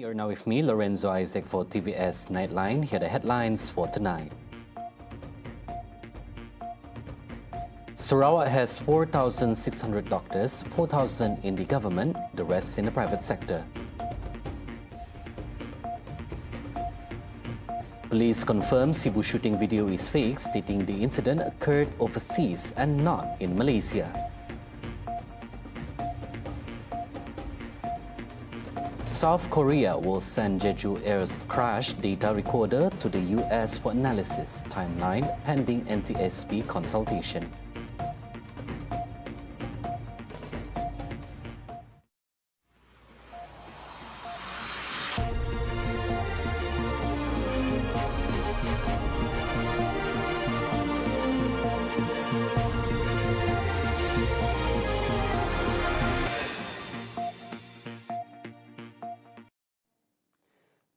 You're now with me, Lorenzo Isaac, for TVS Nightline. Here are the headlines for tonight. Sarawak has 4,600 doctors, 4,000 in the government, the rest in the private sector. Police confirm SIBU shooting video is fake, stating the incident occurred overseas and not in Malaysia. South Korea will send JEJU Air's crash data recorder to the US for analysis, timeline pending NTSB consultation.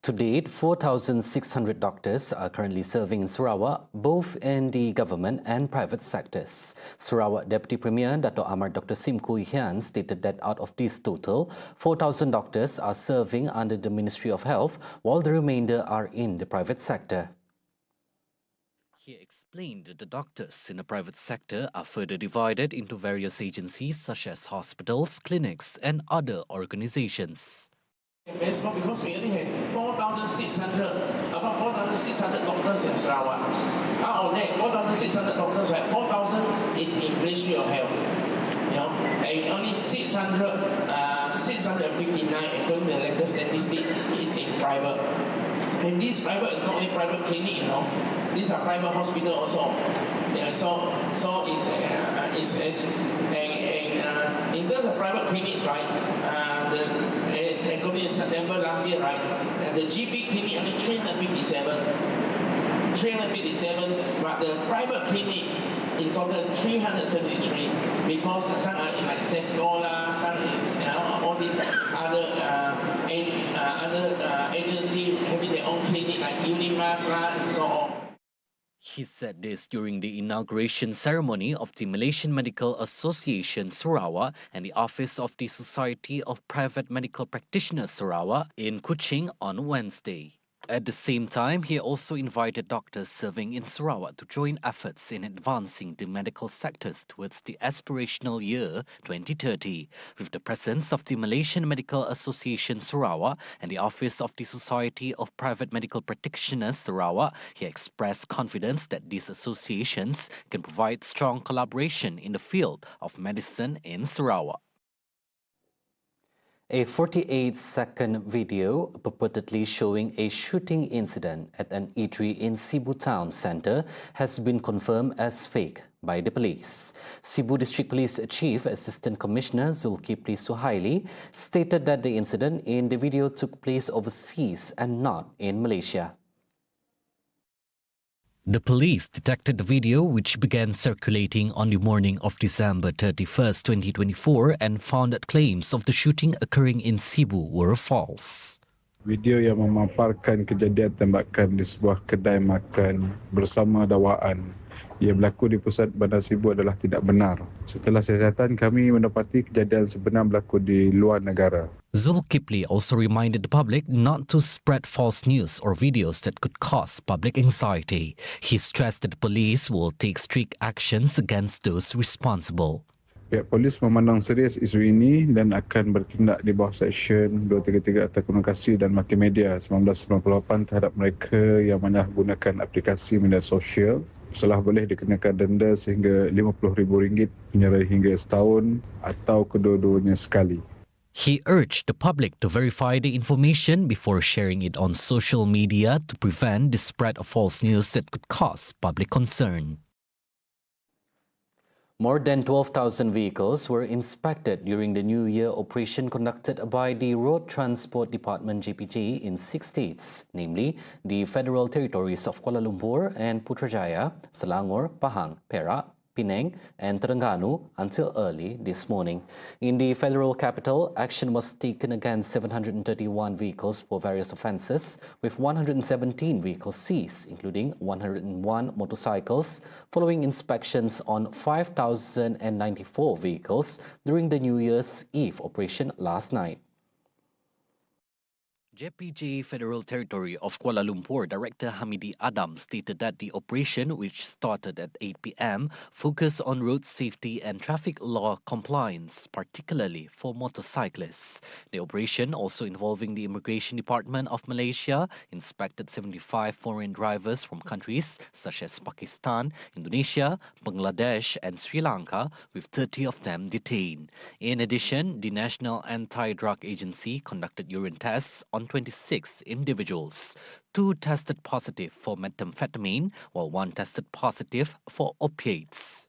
To date, 4,600 doctors are currently serving in Sarawak, both in the government and private sectors. Sarawak Deputy Premier Dato' Amar Dr. Sim Kui Hian stated that out of this total, 4,000 doctors are serving under the Ministry of Health, while the remainder are in the private sector. He explained that the doctors in the private sector are further divided into various agencies such as hospitals, clinics, and other organizations. Because we only have 4,600, about 4,600 doctors in Sarawak. Out of that, 4,600 doctors, right, 4,000 is in Ministry of Health. You know, and only 659, according to the latest statistic, is in private. And this private is not only private clinic, you know, these are private hospital also. Yeah, so in terms of private clinics, right, according to September last year, right, the GP clinic only 357, but the private clinic in total 373, because some are in like Cesco, some is all these other agencies having their own clinic like Unimas and so on. He said this during the inauguration ceremony of the Malaysian Medical Association Sarawak and the Office of the Society of Private Medical Practitioners Sarawak in Kuching on Wednesday. At the same time, he also invited doctors serving in Sarawak to join efforts in advancing the medical sectors towards the aspirational year 2030. With the presence of the Malaysian Medical Association Sarawak and the Office of the Society of Private Medical Practitioners Sarawak, he expressed confidence that these associations can provide strong collaboration in the field of medicine in Sarawak. A 48-second video purportedly showing a shooting incident at an eatery in SIBU Town Centre has been confirmed as fake by the police. SIBU District Police Chief Assistant Commissioner Zulkifli Suhaili stated that the incident in the video took place overseas and not in Malaysia. The police detected the video, which began circulating on the morning of December 31st, 2024, and found that claims of the shooting occurring in SIBU were false. Video yang memaparkan kejadian tembakan di sebuah kedai makan bersama dakwaan yang berlaku di pusat bandar SIBU adalah tidak benar. Setelah siasatan, kami mendapati kejadian sebenar berlaku di luar negara. Zulkifli also reminded the public not to spread false news or videos that could cause public anxiety. He stressed that the police will take strict actions against those responsible. Pihak polis memandang serius isu ini dan akan bertindak di bawah Seksyen 233 Akta Komunikasi dan Multimedia 1998 terhadap mereka yang menyalahgunakan aplikasi media sosial. Salah boleh dikenakan denda sehingga RM50,000 penjara hingga setahun atau kedua-duanya sekali. He urged the public to verify the information before sharing it on social media to prevent the spread of false news that could cause public concern. More than 12,000 vehicles were inspected during the New Year operation conducted by the Road Transport Department JPJ in 6 states, namely the Federal Territories of Kuala Lumpur and Putrajaya, Selangor, Pahang, Perak, Penang and Terengganu until early this morning. In the federal capital, action was taken against 731 vehicles for various offences, with 117 vehicles seized, including 101 motorcycles, following inspections on 5,094 vehicles during the New Year's Eve operation last night. JPJ Federal Territory of Kuala Lumpur Director Hamidi Adam stated that the operation, which started at 8 p.m., focused on road safety and traffic law compliance, particularly for motorcyclists. The operation, also involving the Immigration Department of Malaysia, inspected 75 foreign drivers from countries such as Pakistan, Indonesia, Bangladesh, and Sri Lanka, with 30 of them detained. In addition, the National Anti-Drug Agency conducted urine tests on 26 individuals. 2 tested positive for methamphetamine, while 1 tested positive for opiates.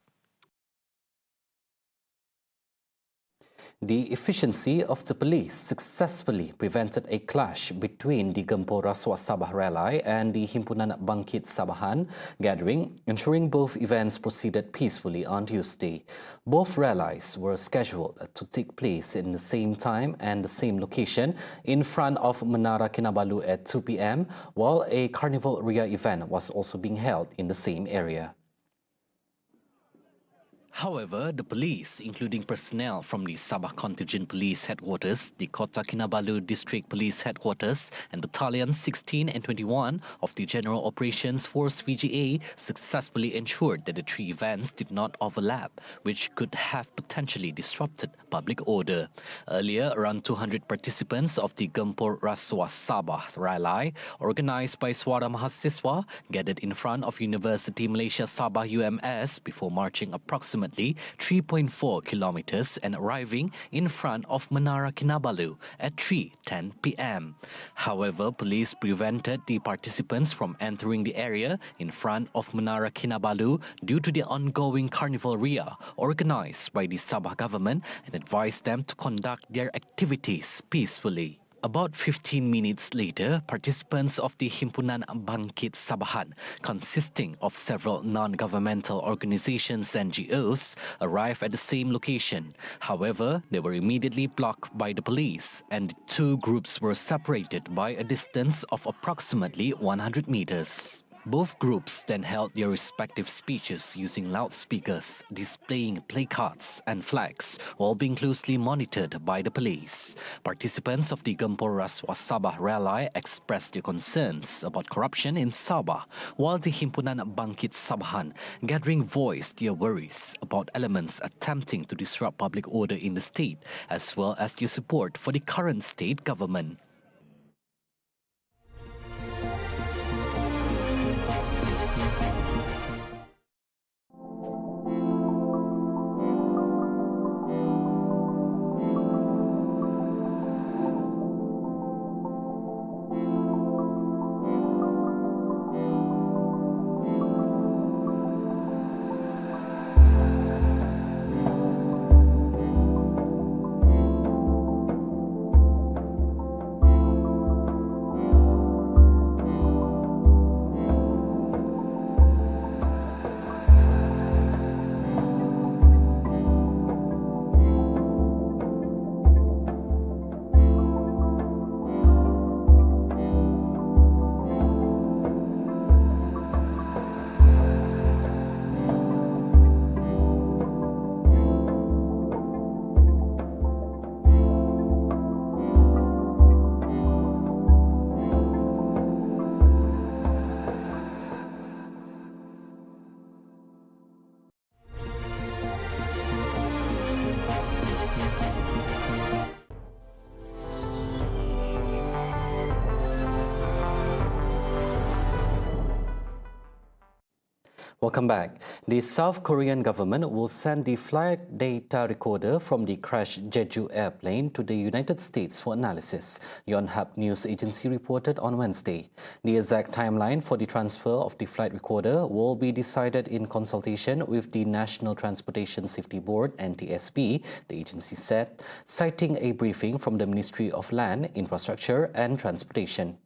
The efficiency of the police successfully prevented a clash between the Gempur Rasuah Sabah rally and the Himpunan Bangkit Sabahan gathering, ensuring both events proceeded peacefully on Tuesday. Both rallies were scheduled to take place in the same time and the same location in front of Menara Kinabalu at 2 p.m., while a Carnival Ria event was also being held in the same area. However, the police, including personnel from the Sabah Contingent Police Headquarters, the Kota Kinabalu District Police Headquarters, and Battalions 16 and 21 of the General Operations Force VGA, successfully ensured that the 3 events did not overlap, which could have potentially disrupted public order. Earlier, around 200 participants of the Gempur Rasuah Sabah rally, organized by Suara Mahasiswa, gathered in front of University Malaysia Sabah UMS before marching approximately 3.4 kilometers and arriving in front of Menara Kinabalu at 3:10 p.m. However, police prevented the participants from entering the area in front of Menara Kinabalu due to the ongoing Carnival Ria organized by the Sabah government and advised them to conduct their activities peacefully. About 15 minutes later, participants of the Himpunan Bangkit Sabahan, consisting of several non-governmental organizations and NGOs, arrived at the same location. However, they were immediately blocked by the police, and the 2 groups were separated by a distance of approximately 100 meters. Both groups then held their respective speeches using loudspeakers, displaying placards and flags, while being closely monitored by the police. Participants of the Gempur Rasuah Sabah rally expressed their concerns about corruption in Sabah, while the Himpunan Bangkit Sabahan gathering voiced their worries about elements attempting to disrupt public order in the state, as well as their support for the current state government. Welcome back. The South Korean government will send the flight data recorder from the crashed JEJU airplane to the United States for analysis, Yonhap News Agency reported on Wednesday. The exact timeline for the transfer of the flight recorder will be decided in consultation with the National Transportation Safety Board, NTSB, the agency said, citing a briefing from the Ministry of Land, Infrastructure and Transportation.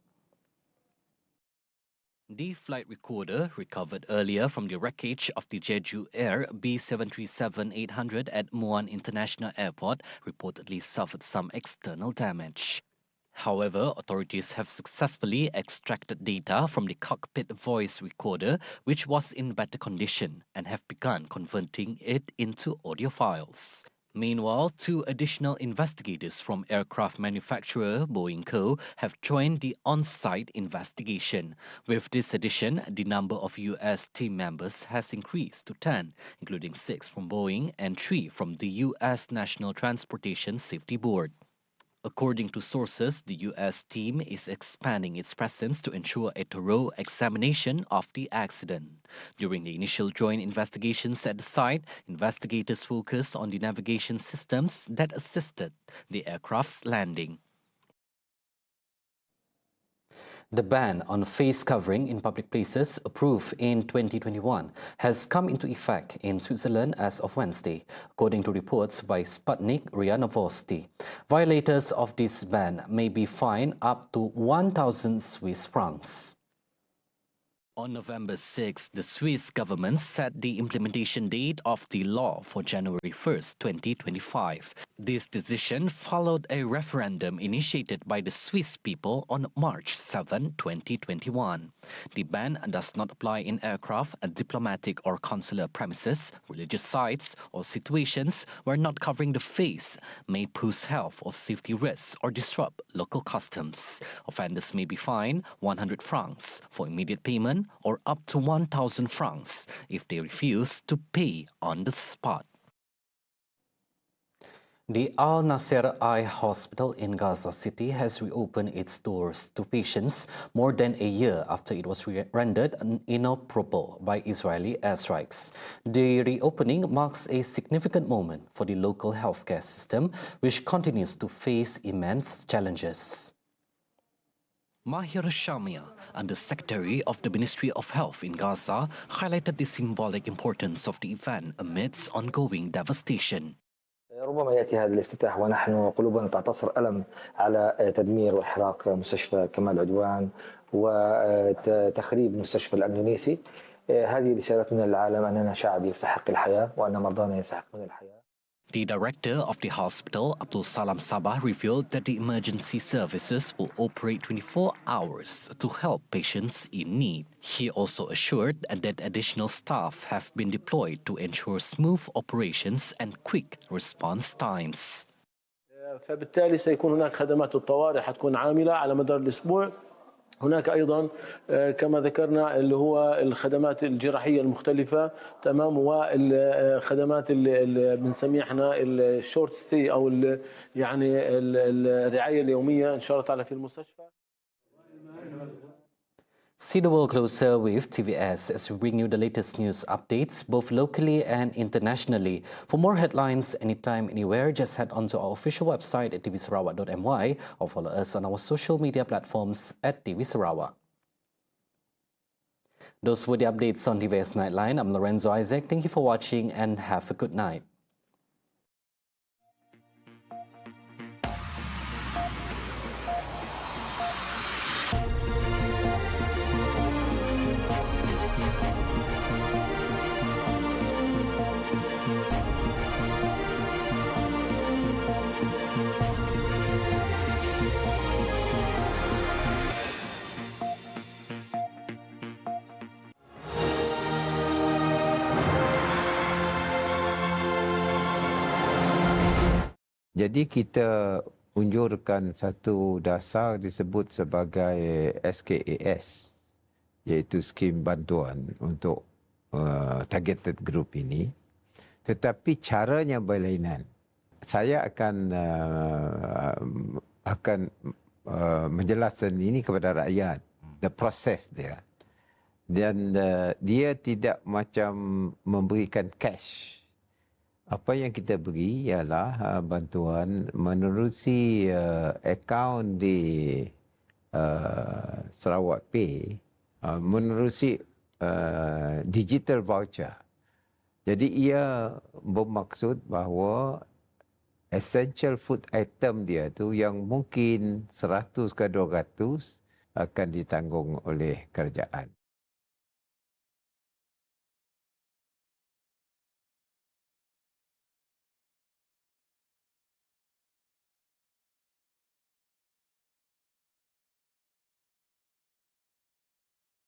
The flight recorder, recovered earlier from the wreckage of the JEJU Air B737-800 at Muan International Airport, reportedly suffered some external damage. However, authorities have successfully extracted data from the cockpit voice recorder, which was in better condition, and have begun converting it into audio files. Meanwhile, 2 additional investigators from aircraft manufacturer Boeing Co. have joined the on-site investigation. With this addition, the number of U.S. team members has increased to 10, including 6 from Boeing and 3 from the U.S. National Transportation Safety Board. According to sources, the U.S. team is expanding its presence to ensure a thorough examination of the accident. During the initial joint investigations at the site, investigators focused on the navigation systems that assisted the aircraft's landing. The ban on face covering in public places, approved in 2021, has come into effect in Switzerland as of Wednesday, according to reports by Sputnik RIA Novosti. Violators of this ban may be fined up to 1,000 Swiss francs. On November 6, the Swiss government set the implementation date of the law for January 1st, 2025. This decision followed a referendum initiated by the Swiss people on March 7, 2021. The ban does not apply in aircraft, diplomatic or consular premises, religious sites, or situations where not covering the face may pose health or safety risks or disrupt local customs. Offenders may be fined 100 francs for immediate payment or up to 1,000 francs if they refuse to pay on the spot. The Al Nasser Eye Hospital in Gaza City has reopened its doors to patients more than a year after it was rendered inoperable by Israeli airstrikes. The reopening marks a significant moment for the local healthcare system, which continues to face immense challenges. Mahir Shamia, Under-Secretary of the Ministry of Health in Gaza, highlighted the symbolic importance of the event amidst ongoing devastation. ربما يأتي هذا الافتتاح ونحن قلوبنا تعتصر ألم على تدمير وإحراق مستشفى كمال عدوان وتخريب مستشفى الأندونيسي. هذه رسالتنا للعالم أننا شعب يستحق الحياة وأن مرضانا يستحقون الحياة. The director of the hospital, Abdul Salam Sabah, revealed that the emergency services will operate 24 hours to help patients in need. He also assured that additional staff have been deployed to ensure smooth operations and quick response times. فبالتالي سيكون هناك خدمات الطوارئ حتكون عاملة على مدار الأسبوع. هناك أيضا كما ذكرنا اللي هو الخدمات الجراحية المختلفة تمام والخدمات اللي بنسميها احنا الشورت ستي أو يعني الرعاية اليومية إن شاء الله تعالى في المستشفى. See the world closer with TVS as we bring you the latest news updates both locally and internationally. For more headlines anytime, anywhere, just head on to our official website at tvsarawak.my or follow us on our social media platforms at TV Sarawak. Those were the updates on TVS Nightline. I'm Lorenzo Isaac. Thank you for watching and have a good night. Jadi kita unjurkan satu dasar disebut sebagai SKAS, iaitu skim bantuan untuk targeted group ini. Tetapi caranya berlainan. Saya akan menjelaskan ini kepada rakyat, the process dia. Dan dia tidak macam memberikan cash. Apa yang kita beri ialah bantuan menerusi akaun di Sarawak Pay, menerusi digital voucher. Jadi ia bermaksud bahawa essential food item dia tu yang mungkin 100 ke 200 akan ditanggung oleh kerajaan.